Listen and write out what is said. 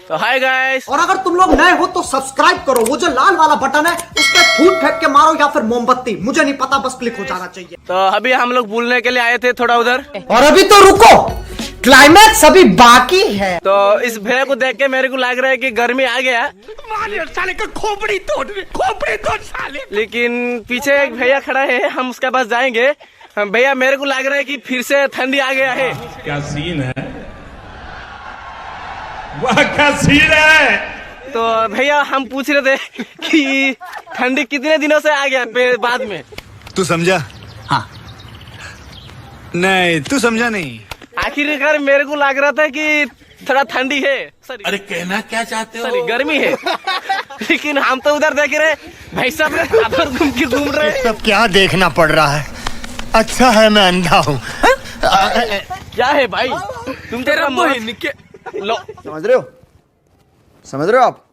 तो hi guys. और अगर तुम लोग नए हो तो सब्सक्राइब करो, वो जो लाल वाला बटन है उस पर फूट फेंक के मारो या फिर मोमबत्ती, मुझे नहीं पता, बस क्लिक हो जाना चाहिए। तो अभी हम लोग बोलने के लिए आए थे थोड़ा उधर, और अभी तो रुको, क्लाइमैक्स अभी बाकी है। तो इस भैया को देख के मेरे को लग रहा है कि गर्मी आ गया। साले का खोपड़ी तोड़ साले। लेकिन पीछे एक भैया खड़ा है, हम उसके पास जाएंगे। भैया मेरे को लग रहा है कि फिर से ठंडी आ गया है। क्या सीन है, वह क्या सीन है। तो भैया हम पूछ रहे थे कि ठंडी कितने दिनों से आ गया बाद में। तू समझा? हाँ। नहीं, तू समझा नहीं। आखिरकार मेरे को लग रहा था कि थोड़ा ठंडी है। सॉरी, अरे कहना क्या चाहते हो? सॉरी, गर्मी है। लेकिन हम तो उधर देख रहे भाई साहब ने चादर घूम रहे हैं। सब क्या देखना पड़ रहा है? अच्छा है मैं अंधा हूँ। क्या है भाई, तुम तेरा लो। समझ रहे हो आप?